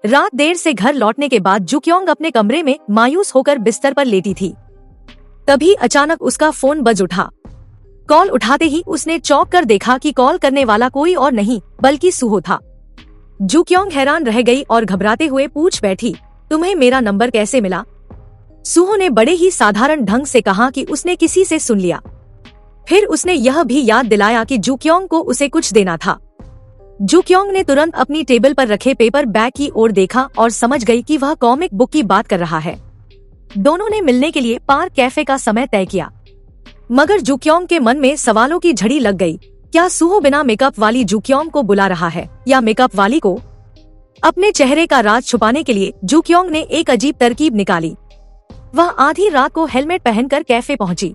रात देर से घर लौटने के बाद जुक्योंग अपने कमरे में मायूस होकर बिस्तर पर लेटी थी। तभी अचानक उसका फोन बज उठा। कॉल उठाते ही उसने चौंक कर देखा कि कॉल करने वाला कोई और नहीं बल्कि सूहो था। जुक्योंग हैरान रह गई और घबराते हुए पूछ बैठी, तुम्हें मेरा नंबर कैसे मिला? सूहो ने बड़े ही साधारण ढंग से कहा कि उसने किसी से सुन लिया। फिर उसने यह भी याद दिलाया कि जुक्योंग को उसे कुछ देना था। जुक्योंग ने तुरंत अपनी टेबल पर रखे पेपर बैग की ओर देखा और समझ गई कि वह कॉमिक बुक की बात कर रहा है। दोनों ने मिलने के लिए पार्क कैफे का समय तय किया। मगर जुक्योंग के मन में सवालों की झड़ी लग गई। क्या सूहो बिना मेकअप वाली जुक्योंग को बुला रहा है या मेकअप वाली को? अपने चेहरे का राज छुपाने के लिए जुक्योंग ने एक अजीब तरकीब निकाली। वह आधी रात को हेलमेट पहनकर कैफे पहुंची।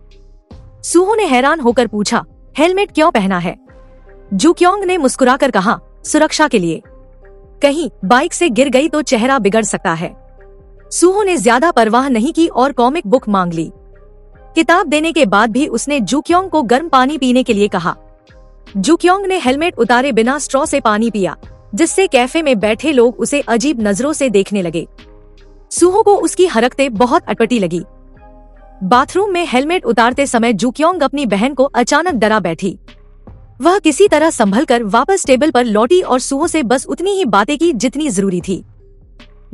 सूहो ने हैरान होकर पूछा, हेलमेट क्यों पहना है? जुक्योंग ने मुस्कुराकर कहा, सुरक्षा के लिए। कहीं बाइक से गिर गई तो चेहरा बिगड़ सकता है। सूहो ने ज्यादा परवाह नहीं की और कॉमिक बुक मांग ली। किताब देने के बाद भी उसने जुक्योंग को गर्म पानी पीने के लिए कहा। जुक्योंग ने हेलमेट उतारे बिना स्ट्रॉ से पानी पिया, जिससे कैफे में बैठे लोग उसे अजीब नजरों से देखने लगे। सूहो को उसकी हरकतें बहुत अटपटी लगी। बाथरूम में हेलमेट उतारते समय जुक्योंग अपनी बहन को अचानक डरा बैठी। वह किसी तरह संभलकर वापस टेबल पर लौटी और सूहो से बस उतनी ही बातें की जितनी जरूरी थी।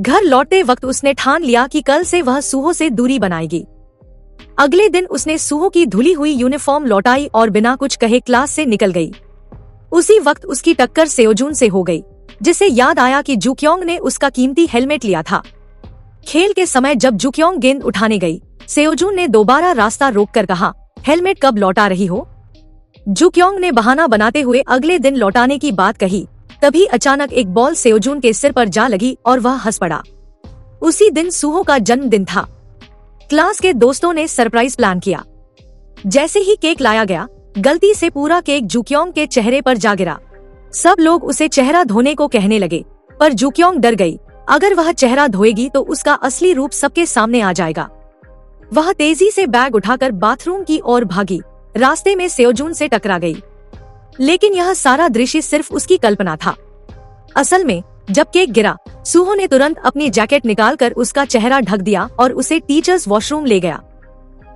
घर लौटते वक्त उसने ठान लिया कि कल से वह सूहो से दूरी बनाएगी। अगले दिन उसने सूहो की धुली हुई यूनिफॉर्म लौटाई और बिना कुछ कहे क्लास से निकल गई। उसी वक्त उसकी टक्कर सेओजून से हो गई, जिसे याद आया कि जुक्योंग ने उसका कीमती हेलमेट लिया था। खेल के समय जब जुक्योंग गेंद उठाने गई, सेओजून ने दोबारा रास्ता रोककर कहा, हेलमेट कब लौटा रही हो? जुक्योंग ने बहाना बनाते हुए अगले दिन लौटाने की बात कही। तभी अचानक एक बॉल सेओजून के सिर पर जा लगी और वह हंस पड़ा। उसी दिन सूहो का जन्मदिन था। क्लास के दोस्तों ने सरप्राइज प्लान किया। जैसे ही केक लाया गया, गलती से पूरा केक जुक्योंग के चेहरे पर जा गिरा। सब लोग उसे चेहरा धोने को कहने लगे, पर जुक्योंग डर गई। अगर वह चेहरा धोएगी तो उसका असली रूप सबके सामने आ जाएगा। वह तेजी से बैग उठाकर बाथरूम की ओर भागी। रास्ते में सेओजून से टकरा गई, लेकिन यह सारा दृश्य सिर्फ उसकी कल्पना था। असल में जब केक गिरा, सूहो ने तुरंत अपनी जैकेट निकालकर उसका चेहरा ढक दिया और उसे टीचर्स वॉशरूम ले गया।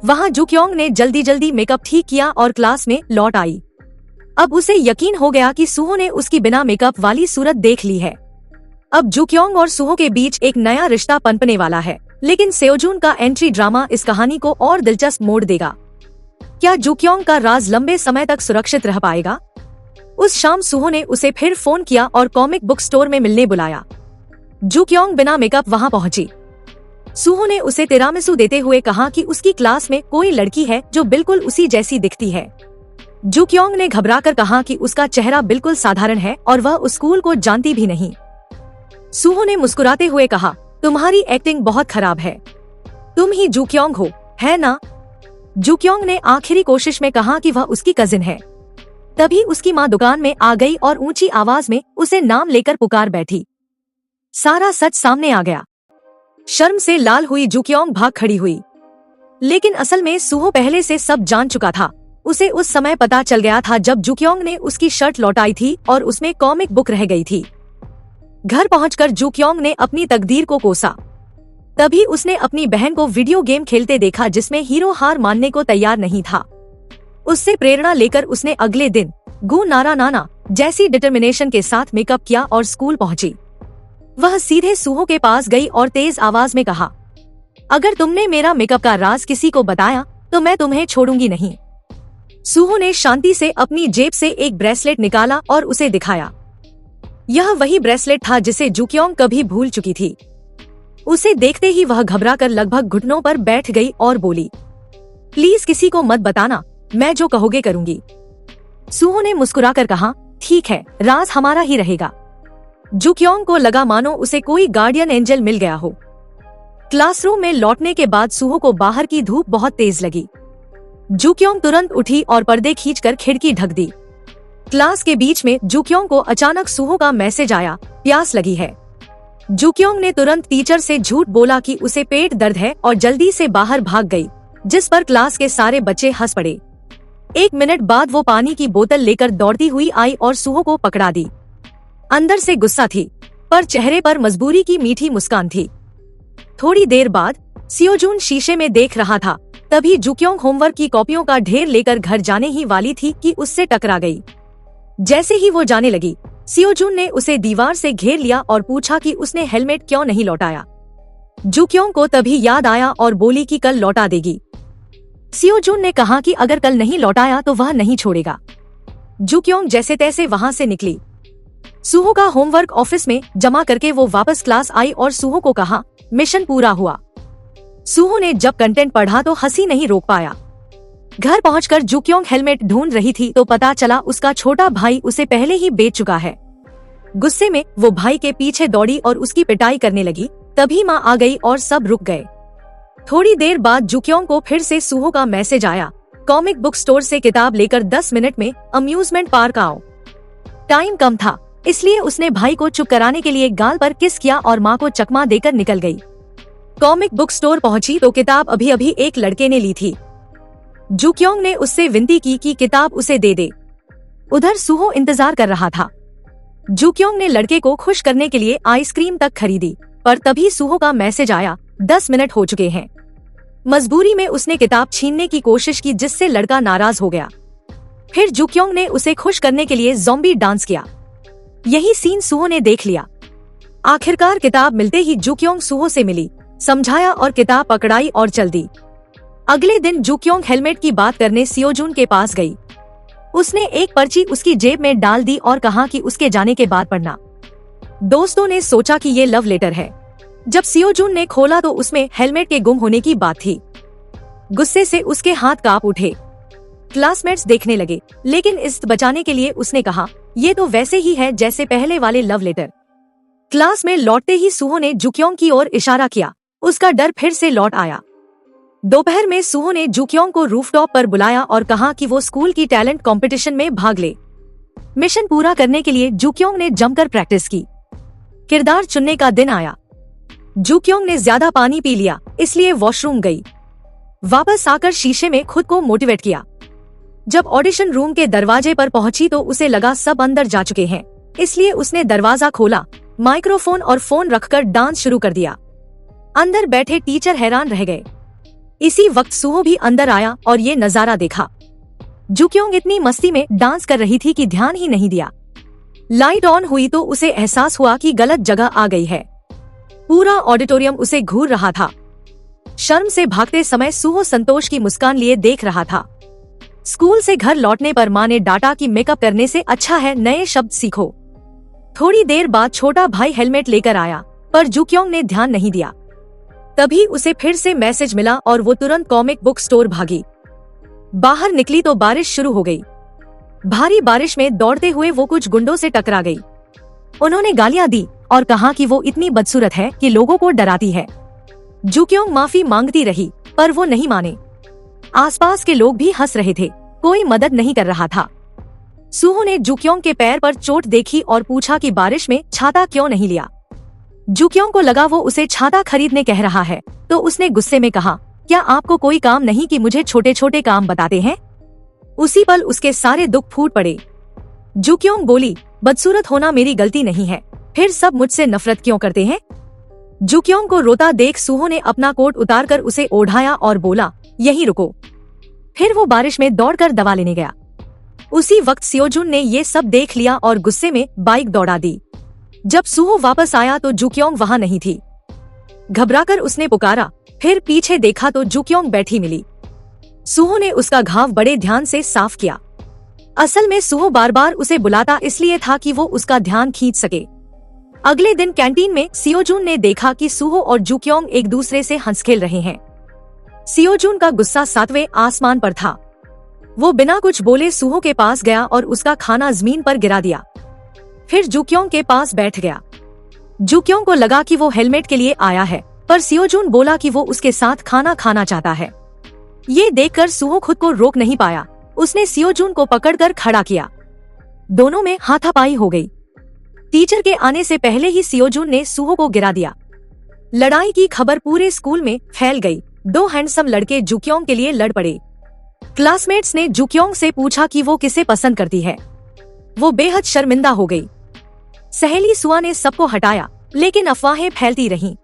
वहां जुक्योंग ने जल्दी जल्दी मेकअप ठीक किया और क्लास में लौट आई। अब उसे यकीन हो गया कि सूहो ने उसकी बिना मेकअप वाली सूरत देख ली है। अब जुक्योंग और सूहो के बीच एक नया रिश्ता पनपने वाला है। लेकिन सेओजून का एंट्री ड्रामा इस कहानी को और दिलचस्प मोड़ देगा। क्या जुक्योंग का राज लंबे समय तक सुरक्षित रह पाएगा? उस शाम सूहो ने उसे फिर फोन किया और कॉमिक बुक स्टोर में मिलने बुलाया। जुक्योंग बिना मेकअप वहां पहुंची। सूहो ने उसे तिरामिसू देते हुए कहा कि उसकी क्लास में कोई लड़की है जो बिल्कुल उसी जैसी दिखती है। जुक्योंग ने घबराकर कहा कि उसका चेहरा बिल्कुल साधारण है और वह उस स्कूल को जानती भी नहीं। सूहो ने मुस्कुराते हुए कहा, तुम्हारी एक्टिंग बहुत खराब है। तुम ही जुक्योंग हो, है ना? जुक्योंग ने आखिरी कोशिश में कहा कि वह उसकी कजिन है। तभी उसकी माँ दुकान में आ गई और ऊंची आवाज में उसे नाम लेकर पुकार बैठी। सारा सच सामने आ गया। शर्म से लाल हुई जुक्योंग भाग खड़ी हुई। लेकिन असल में सूहो पहले से सब जान चुका था। उसे उस समय पता चल गया था जब जुक्योंग ने उसकी शर्ट लौटाई थी और उसमें कॉमिक बुक रह गई थी। घर पहुंचकर जुक्योंग ने अपनी तकदीर को कोसा। तभी उसने अपनी बहन को वीडियो गेम खेलते देखा जिसमें हीरो हार मानने को तैयार नहीं था। उससे प्रेरणा लेकर उसने अगले दिन गु नारा नाना जैसी डिटर्मिनेशन के साथ मेकअप किया और स्कूल पहुंची। वह सीधे सूहो के पास गई और तेज आवाज में कहा, अगर तुमने मेरा मेकअप का राज किसी को बताया तो मैं तुम्हें छोड़ूंगी नहीं। सूहो ने शांति से अपनी जेब से एक ब्रेसलेट निकाला और उसे दिखाया। यह वही ब्रेसलेट था जिसे जुक्योंग कभी भूल चुकी थी। उसे देखते ही वह घबराकर लगभग घुटनों पर बैठ गई और बोली, प्लीज किसी को मत बताना, मैं जो कहोगे करूंगी। सूहो ने मुस्कुराकर कहा, ठीक है, राज हमारा ही रहेगा। जुक्योंग को लगा मानो उसे कोई गार्डियन एंजल मिल गया हो। क्लासरूम में लौटने के बाद सूहो को बाहर की धूप बहुत तेज लगी। जुक्योंग तुरंत उठी और पर्दे खींचकर खिड़की ढक दी। क्लास के बीच में जुक्योंग को अचानक सूहो का मैसेज आया, प्यास लगी है। जुक्योंग ने तुरंत टीचर से झूठ बोला कि उसे पेट दर्द है और जल्दी से बाहर भाग गई, जिस पर क्लास के सारे बच्चे हंस पड़े। 1 मिनट बाद वो पानी की बोतल लेकर दौड़ती हुई आई और सूहो को पकड़ा दी। अंदर से गुस्सा थी, पर चेहरे पर मजबूरी की मीठी मुस्कान थी। थोड़ी देर बाद सियोजून शीशे में देख रहा था, तभी जुक्योंग होमवर्क की कॉपियों का ढेर लेकर घर जाने ही वाली थी कि उससे टकरा गई। जैसे ही वो जाने लगी, सियोजून ने उसे दीवार से घेर लिया और पूछा कि उसने हेलमेट क्यों नहीं लौटाया। जुक्योंग को तभी याद आया और बोली कि कल लौटा देगी। सियोजून ने कहा कि अगर कल नहीं लौटाया तो वह नहीं छोड़ेगा। जुक्योंग जैसे तैसे वहाँ से निकली। सुहो का होमवर्क ऑफिस में जमा करके वो वापस क्लास आई और सुहो को कहा, मिशन पूरा हुआ। सुहो ने जब कंटेंट पढ़ा तो हंसी नहीं रोक पाया। घर पहुंचकर जुक्योंग हेलमेट ढूंढ रही थी तो पता चला उसका छोटा भाई उसे पहले ही बेच चुका है। गुस्से में वो भाई के पीछे दौड़ी और उसकी पिटाई करने लगी। तभी माँ आ गई और सब रुक गए। थोड़ी देर बाद जुक्योंग को फिर से सुहो का मैसेज आया, कॉमिक बुक स्टोर से किताब लेकर 10 मिनट में अम्यूजमेंट पार्क आओ। टाइम कम था, इसलिए उसने भाई को चुप कराने के लिए गाल पर किस किया और माँ को चकमा देकर निकल गई। कॉमिक बुक स्टोर पहुंची तो किताब अभी अभी एक लड़के ने ली थी। जुक्योंग ने उससे विनती की कि किताब उसे दे दे। उधर सुहो इंतजार कर रहा था। जुक्योंग ने लड़के को खुश करने के लिए आइसक्रीम तक खरीदी, पर तभी सुहो का मैसेज आया, 10 मिनट हो चुके हैं। मजबूरी में उसने किताब छीनने की कोशिश की, जिससे लड़का नाराज हो गया। फिर जुक्योंग ने उसे खुश करने के लिए ज़ॉम्बी डांस किया। यही सीन सुहो ने देख लिया। आखिरकार किताब मिलते ही जुक्योंग सुहो से मिली, समझाया और किताब पकड़ाई और चल दी। अगले दिन जुक्योंग हेलमेट की बात करने सियोजून के पास गई। उसने एक पर्ची उसकी जेब में डाल दी और कहा कि उसके जाने के बाद पढ़ना। दोस्तों ने सोचा कि ये लव लेटर है। जब सियोजून ने खोला तो उसमें हेलमेट के गुम होने की बात थी। गुस्से से उसके हाथ कांप उठे। क्लासमेट्स देखने लगे, लेकिन इज्जत बचाने के लिए उसने कहा, ये तो वैसे ही है जैसे पहले वाले लव लेटर। क्लास में लौटते ही सुहो ने जुक्योंग की ओर इशारा किया। उसका डर फिर से लौट आया। दोपहर में सुहो ने जुक्योंग को रूफटॉप पर बुलाया और कहा कि वो स्कूल की टैलेंट कंपटीशन में भाग ले। मिशन पूरा करने के लिए जुक्योंग ने जमकर प्रैक्टिस की। किरदार चुनने का दिन आया। जुक्योंग ने ज्यादा पानी पी लिया, इसलिए वॉशरूम गई। वापस आकर शीशे में खुद को मोटिवेट किया। जब ऑडिशन रूम के दरवाजे पर पहुंची तो उसे लगा सब अंदर जा चुके हैं, इसलिए उसने दरवाजा खोला, माइक्रोफोन और फोन रखकर डांस शुरू कर दिया। अंदर बैठे टीचर हैरान रह गए। इसी वक्त सुहो भी अंदर आया और ये नजारा देखा। जुक्योंग इतनी मस्ती में डांस कर रही थी कि ध्यान ही नहीं दिया। लाइट ऑन हुई तो उसे एहसास हुआ कि गलत जगह आ गई है। पूरा ऑडिटोरियम उसे घूर रहा था। शर्म से भागते समय सुहो संतोष की मुस्कान लिए देख रहा था। स्कूल से घर लौटने पर माँ ने डांटा कि मेकअप करने से अच्छा है नए शब्द सीखो। थोड़ी देर बाद छोटा भाई हेलमेट लेकर आया, पर जुक्योंग ने ध्यान नहीं दिया। तभी उसे फिर से मैसेज मिला और वो तुरंत कॉमिक बुक स्टोर भागी। बाहर निकली तो बारिश शुरू हो गई। भारी बारिश में दौड़ते हुए वो कुछ गुंडों से टकरा गई। उन्होंने गालियां दी और कहा कि वो इतनी बदसूरत है कि लोगों को डराती है। जुक्योंग माफी मांगती रही, पर वो नहीं माने। आसपास के लोग भी हंस रहे थे, कोई मदद नहीं कर रहा था। सुहो ने जुक्योंग के पैर पर चोट देखी और पूछा कि बारिश में छाता क्यों नहीं लिया। जुक्योंग को लगा वो उसे छाता खरीदने कह रहा है, तो उसने गुस्से में कहा, क्या आपको कोई काम नहीं कि मुझे छोटे छोटे काम बताते हैं? उसी पल उसके सारे दुख फूट पड़े। जुक्योंग बोली, बदसूरत होना मेरी गलती नहीं है, फिर सब मुझसे नफरत क्यों करते हैं? जुक्योंग को रोता देख सुहो ने अपना कोट उतारकर उसे ओढ़ाया और बोला, यहीं रुको। फिर वो बारिश में दौड़कर दवा लेने गया। उसी वक्त सियोजून ने ये सब देख लिया और गुस्से में बाइक दौड़ा दी। जब सुहो वापस आया तो जुक्योंग वहाँ नहीं थी। घबराकर उसने पुकारा, फिर पीछे देखा तो जुक्योंग बैठी मिली। सुहो ने उसका घाव बड़े ध्यान से साफ किया। असल में सुहो बार बार उसे बुलाता इसलिए था कि वो उसका ध्यान खींच सके। अगले दिन कैंटीन में सियोजून ने देखा कि सुहो और जुक्योंग एक दूसरे से हंस खेल रहे हैं। सियोजून का गुस्सा 7वें आसमान पर था। वो बिना कुछ बोले सुहो के पास गया और उसका खाना जमीन पर गिरा दिया। फिर जुक्योंग के पास बैठ गया। जुक्योंग को लगा कि वो हेलमेट के लिए आया है, पर सियोजून बोला कि वो उसके साथ खाना खाना चाहता है। ये देखकर सुहो खुद को रोक नहीं पाया। उसने सियोजून को पकड़कर खड़ा किया। दोनों में हाथापाई हो गई। टीचर के आने से पहले ही सियोजून ने सुहो को गिरा दिया। लड़ाई की खबर पूरे स्कूल में फैल गई। 2 हैंडसम लड़के जुक्योंग के लिए लड़ पड़े। क्लासमेट्स ने जुक्योंग से पूछा कि वो किसे पसंद करती है। वो बेहद शर्मिंदा हो गई। सहेली सुआ ने सबको हटाया, लेकिन अफवाहें फैलती रहीं।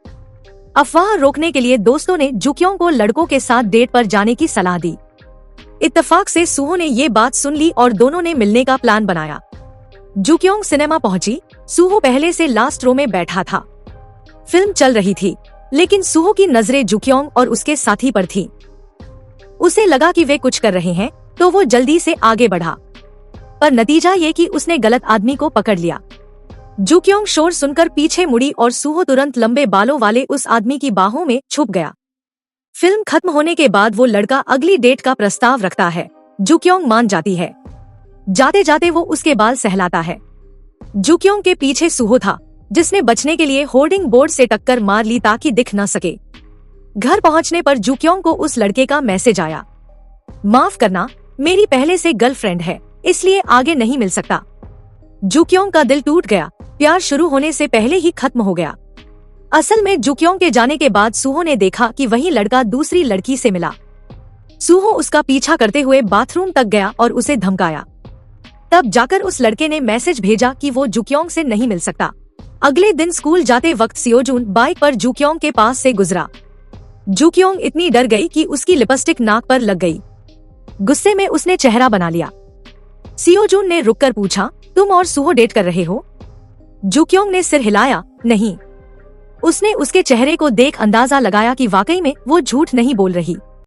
अफवाह रोकने के लिए दोस्तों ने जुक्योंग को लड़कों के साथ डेट पर जाने की सलाह दी। इत्तेफाक से सुहो ने ये बात सुन ली और दोनों ने मिलने का प्लान बनाया। जुक्योंग सिनेमा पहुंची। सुहो पहले से लास्ट रो में बैठा था। फिल्म चल रही थी, लेकिन सुहो की नजरें जुक्योंग और उसके साथी पर थी। उसे लगा कि वे कुछ कर रहे हैं, तो वो जल्दी से आगे बढ़ा, पर नतीजा ये कि उसने गलत आदमी को पकड़ लिया। जुक्योंग शोर सुनकर पीछे मुड़ी और सुहो तुरंत लंबे बालों वाले उस आदमी की बाहों में छुप गया। फिल्म खत्म होने के बाद वो लड़का अगली डेट का प्रस्ताव रखता है। जुक्योंग मान जाती है। जाते जाते वो उसके बाल सहलाता है। जुक्योंग के पीछे सुहो था, जिसने बचने के लिए होर्डिंग बोर्ड से टक्कर मार ली ताकि दिख न सके। घर पहुंचने पर जुक्योंग को उस लड़के का मैसेज आया, माफ करना, मेरी पहले से गर्लफ्रेंड है, इसलिए आगे नहीं मिल सकता। जुक्योंग का दिल टूट गया। प्यार शुरू होने से पहले ही खत्म हो गया। असल में जुक्योंग के जाने के बाद सुहो ने देखा कि वही लड़का दूसरी लड़की से मिला। सुहो उसका पीछा करते हुए बाथरूम तक गया और उसे धमकाया। तब जाकर उस लड़के ने मैसेज भेजा कि वो जुक्योंग से नहीं मिल सकता। अगले दिन स्कूल जाते वक्त सियोजून बाइक पर जुक्योंग के पास से गुजरा। जुक्योंग इतनी डर गई कि उसकी लिपस्टिक नाक पर लग गई। गुस्से में उसने चेहरा बना लिया। सियोजून ने रुककर पूछा, तुम और सुहो डेट कर रहे हो? जुक्योंग ने सिर हिलाया, नहीं। उसने उसके चेहरे को देख अंदाजा लगाया कि वाकई में वो झूठ नहीं बोल रही।